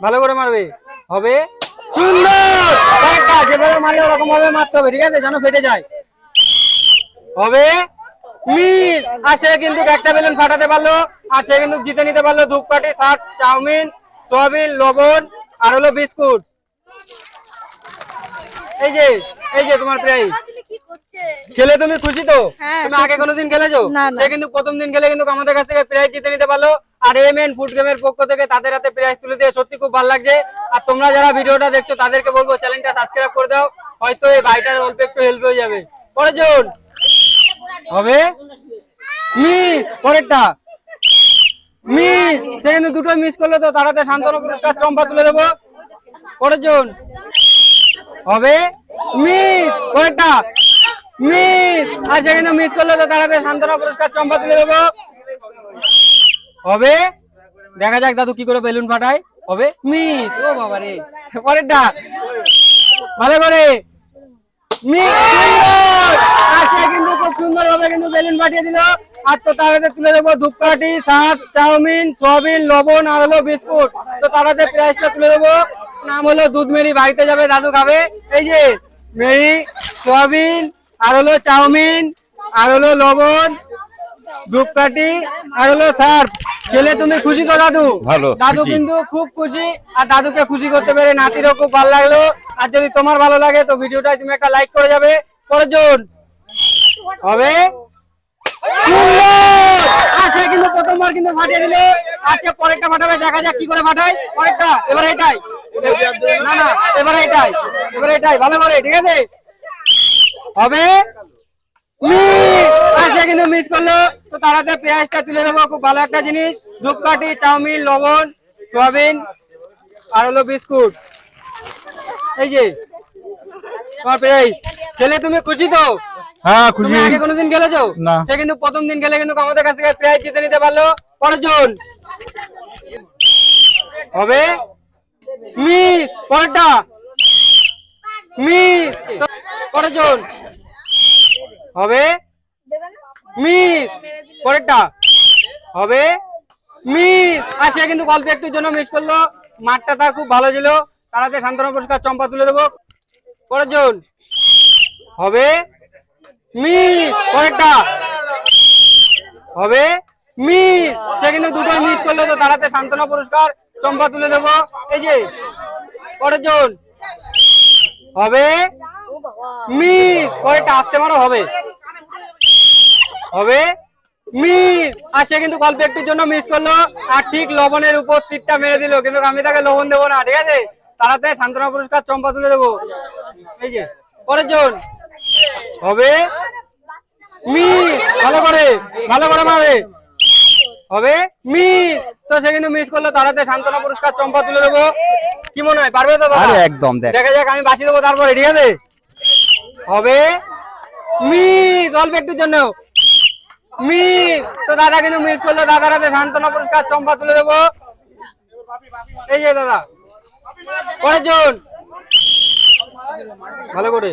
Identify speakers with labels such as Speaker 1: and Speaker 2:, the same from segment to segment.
Speaker 1: ভালো করে মারবে। হবে সুন্দর, একটা যেভাবে মারলে ওরকম ভাবে মারতে হবে, ঠিক আছে, যেন ফেটে যায়। হবে মিস, আর সে কিন্তু একটা বেলুন ফাটাতে পারলো, আর সে কিন্তু জিতে নিতে পারলো ধূপকাঠি, শার্ট, চাউমিন, সয়াবিন, লবণ আর হলো বিস্কুট। এই যে এই যে তোমার প্রাইজ। খেলে তুমি খুশি তো? তুমি আগে কোনোদিন খেলেছো? সে কিন্তু প্রথম দিন খেলে কিন্তু আমাদের কাছ থেকে প্রাইজ জিতে নিতে পারলো। আর এমএন ফুড গেমের পক্ষ থেকে তাদের হাতে প্রাইজ তুলে দিয়ে সত্যি খুব ভালো লাগছে। আর তোমরা যারা ভিডিওটা দেখছো তাদেরকে বলবো চ্যানেলটা সাবস্ক্রাইব করে দাও, হয়তো এই ভাইটার অল্প একটু হেল্প হয়ে যাবে। পরের জন হবে মিস, পরেরটা মিস, সে কিন্তু দুটো মিস করলো, তো তারাতে শান্তনু পুরস্কার চম্পা তুলে দেবো। পরের জন হবে মিস, পরেরটা মিস, আর সে কিন্তু মিস করলো, তো তারাতে শান্তনু পুরস্কার চম্পা তুলে দেবো। হবে দেখা যাক দাদু কি করে বেলুন ফাটায়। হবে মিস, ও বাবা রে। পরেরটা ভালো করে মিস, সুন্দর, আর সে কিন্তু খুব সুন্দর ভাবে কিন্তু বেলুন ফাটিয়ে দিল। আর তো তারাতে তুলে দেবো ধূপকাঠি, শাক, চাউমিন, সয়াবিন, লবণ আর হলো বিস্কুট। তো তারাতে প্রাইসটা তুলে দেবো। নাম হলো দুধ মেরি, বাড়িতে যাবে দাদু খাবে। এই যে মেরি, সয়াবিন আর হলো চাউমিন আর হলো লবণ, ধূপকাঠি আর হলো সার্ফ। খেলে তুমি খুশি তো দাদু?
Speaker 2: ভালো,
Speaker 1: দাদু
Speaker 2: খুশি।
Speaker 1: কিন্তু খুব খুশি, আর দাদুকে খুশি করতে পেরে নাতিরও খুব ভালো লাগলো। আর যদি তোমার ভালো লাগে তো ভিডিওটায় তুমি একটা লাইক করে যাবে। পরের জন হবে সুন্দর, আর সে কিন্তু প্রথমবার কিন্তু ফাটিয়ে দিল। আজকে পরেরটা ফাটাবে, দেখা যাক কি করে ফাটায়। পরেরটা এবার এটাই, না না এবার এটাই, এবার এটাই ভালো করে, ঠিক আছে। হবে মিস, আর সে কিন্তু মিস করলো, তো তারাতে পেঁয়াজটা তুলে দেবো। খুব ভালো একটা জিনিস, ধূপকাঠি, চাউমিন, লবণ, সয়াবিন আর হলো বিস্কুট। এই যে তোমার পেঁয়াজ। খেলে তুমি খুশি তো?
Speaker 2: হ্যাঁ
Speaker 1: তুমি
Speaker 2: খুশি।
Speaker 1: আগে কোনোদিন খেলেছো?
Speaker 2: না।
Speaker 1: সে কিন্তু প্রথম দিন খেলে কিন্তু আমাদের কাছ থেকে প্রাইজ জিতে নিতে পারলো। পরের জন হবে মিস, পরেরটা মিস, পরের জন হবে মিস, পরেরটা হবে মিস, আর সে কিন্তু অল্প একটুর জন্য মিস করলো। মাঠটা তার খুব ভালো ছিল, তারাতে শান্তনু পুরস্কার চম্পা তুলে দেবো। পরের জন হবে মিস, পরেরটা হবে মিস, সে কিন্তু দুটোই মিস করলো, তো তারাতে শান্তনু পুরস্কার চম্পা তুলে দেবো। এই যে পরের জন হবে মিস, পরেরটা আসতে পারো হবে হবে মিস, আর সে কিন্তু অল্প একটুর জন্য মিস করলো, আর ঠিক লবণের উপর তীরটা মেরে দিল, কিন্তু আমি তাকে লবণ দেবো না, ঠিক আছে। তারাতে শান্তনু পুরস্কার চম্পা তুলে দেবো। এই যে পরের জন হবে মিস, ভালো করে মারবে। হবে মিস, তো সে কিন্তু মিস করলো, তারাতে শান্তনু পুরস্কার চম্পা তুলে দেবো। কি মনে হয় পারবে তো দাদা?
Speaker 2: একদম
Speaker 1: দেখা যাক, আমি বাঁচিয়ে দেবো তারপরে, ঠিক আছে। হবে মিস, অল্প একটুর জন্য মিস, তো দাদা কিন্তু মিস করলো, দাদার হাতে শান্তনু পুরস্কার চম্পা তুলে দেবো। এই যে দাদা পরের জন ভালো করে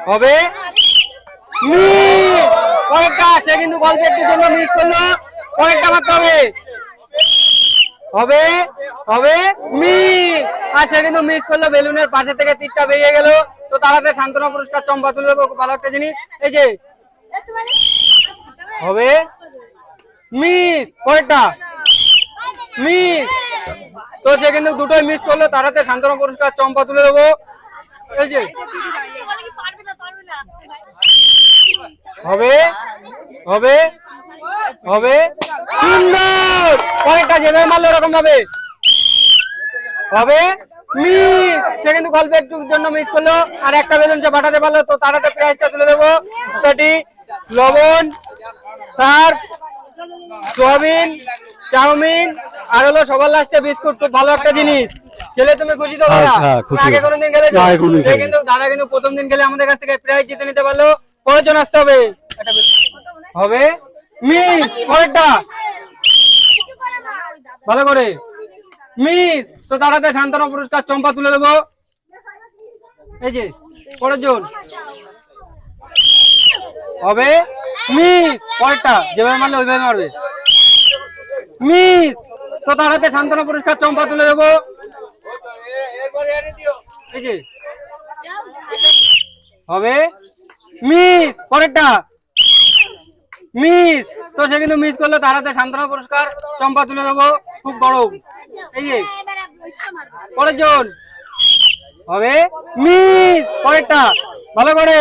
Speaker 1: হবে মিস, পরেরটা সে কিন্তু অল্প একটুর জন্য মিস করলো, পরেরটা মারতে হবে। হবে হবে মিস, আর সে কিন্তু মিস করলো, বেলুনের পাশে থেকে তীরটা বেরিয়ে গেল, তো তারাতে শান্তনু পুরস্কার চম্পা তুলে দেবো। খুব ভালো একটা জিনিস। এই যে হবে মিস, পরেরটা মিস, তো সে কিন্তু দুটোই মিস করলো, তারাতে শান্তনু পুরস্কার চম্পা তুলে দেবো। এই যে হবে হবে হবে সুন্দর, পরেরটা যেভাবে মারলো এরকম ভাবে হবে মিস, সে কিন্তু অল্প একটুর জন্য মিস করলো, আর একটা বেলুন সে ফাটাতে পারলো, তো তারাতে প্রাইজটা তুলে দেবো। ধূপকাঠি, লবণ, সার্ফ, সয়াবিন, চাউমিন আর হলো সবার লাস্টে বিস্কুট। খুব ভালো একটা জিনিস। খেলে তুমি খুশি তো দাদা?
Speaker 2: খুশি।
Speaker 1: আগে কোনোদিন খেলেছো? সে কিন্তু দাদা কিন্তু প্রথম দিন খেলে আমাদের কাছ থেকে প্রাইজ জিতে নিতে পারলো। পরের জন আসতে হবে। হবে মিস, পরেরটা ভালো করে মিস, তো তারাতে শান্তনু পুরস্কার চম্পা তুলে দেবো। এই যে পরের জন হবে মিস, পরেরটা যেভাবে মারলে ওইভাবে মারবে মিস, তো তার হাতে শান্তনু পুরস্কার চম্পা তুলে দেবো। এই যে হবে মিস, পরেরটা মিস। তো সে কিন্তু মিস করলো, তার হাতে সান্ত্বনা পুরস্কার চম্পা তুলে দেবো খুব বড়। এই যে পরের জন হবে মিস, পরেরটা ভালো করে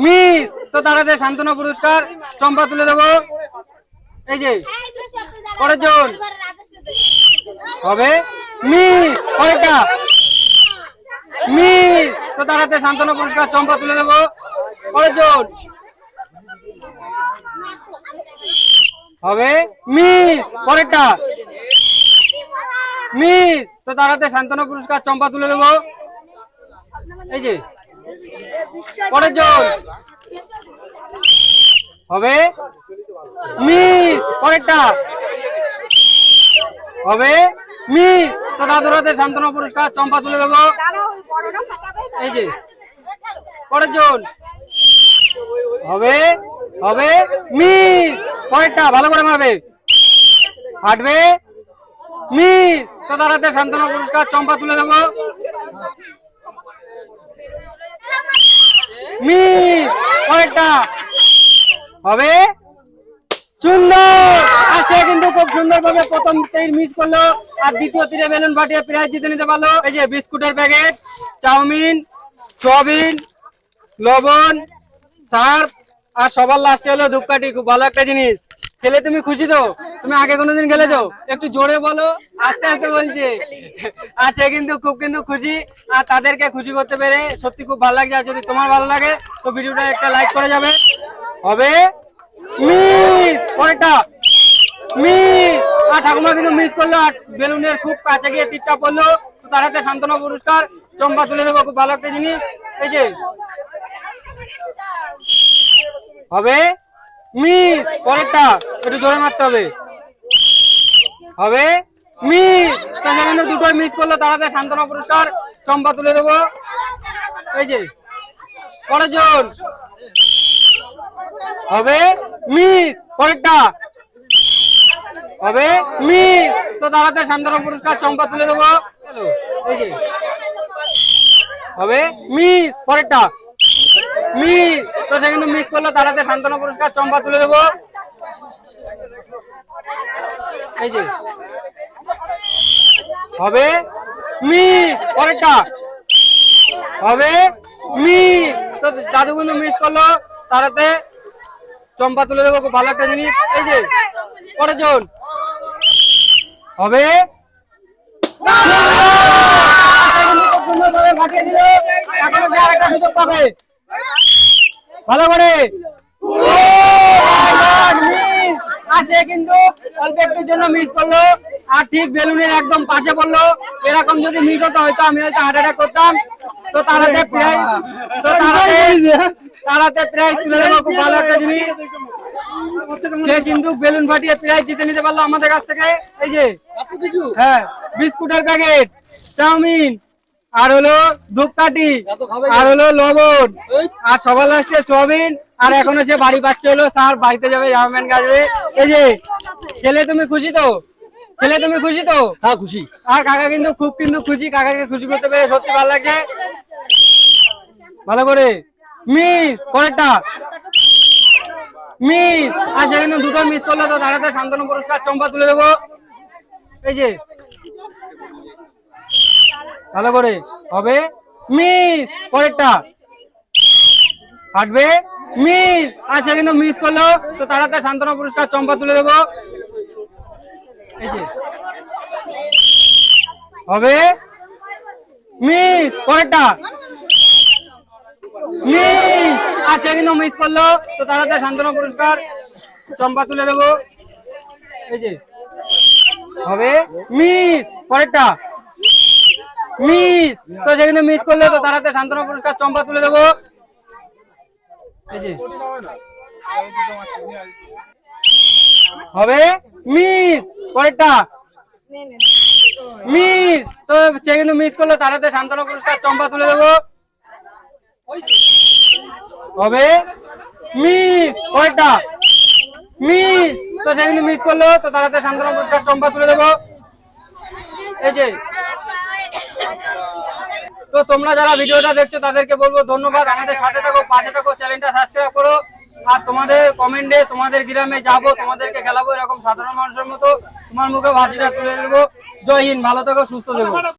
Speaker 1: মিস। তো তার হাতে সান্ত্বনা পুরস্কার চম্পা তুলে দেবো। এই যে পরের জন হবে মিস, পরেরটা মিস। তো তার হাতে সান্ত্বনা পুরস্কার চম্পা তুলে দেবো। পরের জন হবে মিস, পরেরটা মিস। তো তার হাতে সান্ত্বনা পুরস্কার চম্পা তুলে দেবো। এই যে পরের জন হবে মিস, পরেরটা হবে মিস। তো দাদুর হাতে সান্ত্বনা পুরস্কার চম্পা তুলে দেবো। এই যে পরের জন হবে হবে মিস, পরেরটা ভালো করে মারবে, ফাটবে মিস। তো তার হাতে সান্ত্বনা পুরস্কার চম্পা তুলে দেবো। মিস, পরেরটা হবে সুন্দর। আর সে কিন্তু খুব সুন্দর ভাবে প্রথম তীর মিস করলো, আর দ্বিতীয় তীরে বেলুন ফাটিয়ে প্রাইজ জিতে নিতে পারলো। এই যে বিস্কুটের প্যাকেট, চাউমিন, সয়াবিন, লবণ, সার্ফ, আর সবার লাস্টে হলো ধূপকাঠি। খুব ভালো একটা জিনিস। খেলে তুমি খুশি তো? তুমি আগে কোনোদিন খেলেছো? একটু জোরে বলো, আস্তে আস্তে বলছে। আর সে কিন্তু খুব খুশি, আর তাদেরকে খুশি করতে পেরে সত্যি খুব ভালো লাগছে। আর যদি তোমার ভালো লাগে তো ভিডিওটা একটা লাইক করে যাবে। হবে মিস, পরেরটা মিস। আর ঠাকুমা কিন্তু মিস করলো, আর বেলুনের খুব কাছে গিয়ে তীরটা পড়লো। তো তার হাতে সান্ত্বনা পুরস্কার চম্পা তুলে দেবো। খুব ভালো একটা জিনিস। এই যে হবে মিস, পরেরটা একটু জোরে মারতে হবে। হবে মিস। তো সেখানে দুটোই মিস করলো, তার হাতে সান্ত্বনা পুরস্কার চম্পা তুলে দেবো। এই যে পরের জন হবে মিস, পরেরটা হবে মিস। তো তার হাতে সান্ত্বনা পুরস্কার চম্পা তুলে দেবো। এই যে হবে মিস, পরেরটা মিস। তো সে কিন্তু মিস করলো, তার হাতে সান্ত্বনা পুরস্কার চম্পা তুলে দেবো। এই যে হবে মিস, পরেরটা হবে মিস। তো দাদু কিন্তু মিস করলো, তার হাতে চম্পা তুলে দেবো। খুব ভালো একটা জিনিস। এই যে পরের জন হবে ভালো করে। সে কিন্তু অল্প একটুর জন্য মিস করলো, আর ঠিক বেলুনের একদম পাশে পড়লো। এরকম যদি মিস হতো হয়তো আমি হয়তো হার্ট অ্যাটাক করতাম। তো তার হাতে প্রাইজ, তো তার হাতে প্রাইজ তুলে দেবো। খুব ভালো একটা জিনিস। সে কিন্তু বেলুন ফাটিয়ে প্রাইজ জিতে নিতে পারলো আমাদের কাছ থেকে। এই যে হ্যাঁ, বিস্কুটের প্যাকেট, চাউমিন, আর হলো ধূপকাঠি, আর হলো লবণ, আর সবার লাস্টে সয়াবিন। আর এখনো সে বাড়ি পাচ্ছে হলো স্যার, বাড়িতে যাবে, জামা প্যান্ট কাচবে। এই যে খেলে তুমি খুশি তো? খেলে তুমি খুশি তো?
Speaker 2: হ্যাঁ খুশি।
Speaker 1: আর কাকা কিন্তু খুব খুশি। কাকাকে খুশি করতে পেরে সত্যি ভালো লাগছে। ভালো করে মিস, পরেরটা মিস। আর সে কিন্তু দুটো মিস করলো, তো তার হাতে সান্ত্বনা পুরস্কার চম্পা তুলে দেবো। এই যে ভালো করে হবে মিস, পরেরটা ফাটবে মিস। আর সে কিন্তু মিস করলো, তো তার হাতে সান্ত্বনা পুরস্কার চম্পা তুলে দেবো। এই যে হবে মিস, পরেরটা মিস। আর সে কিন্তু মিস করলো, তো তার হাতে সান্ত্বনা পুরস্কার চম্পা তুলে দেবো। এই যে হবে মিস, পরেরটা মিস। তো সে কিন্তু মিস করলো, তো তার হাতে সান্ত্বনা পুরস্কার চম্পা তুলে দেবো। এই যে হবে মিস, পরেরটা মিস। তো সে কিন্তু মিস করলো, তার হাতে সান্ত্বনা পুরস্কার চম্পা তুলে দেবো। হবে মিস, পরেরটা মিস। তো সে কিন্তু মিস করলো, তো তার হাতে সান্ত্বনা পুরস্কার চম্পা তুলে দেবো। এই যে তো তোমরা যারা ভিডিওটা দেখছো তাদেরকে বলবো ধন্যবাদ, আমাদের সাথে থাকো, পাশে থাকো, চ্যানেলটা সাবস্ক্রাইব করো। আর তোমাদের কমেন্টে তোমাদের গ্রামে যাবো, তোমাদেরকে খেলাবো, এরকম সাধারণ মানুষের মতো তোমার মুখে হাসিটা তুলে দেবো। জয় হিন্দ, ভালো থেকো, সুস্থ থেকো।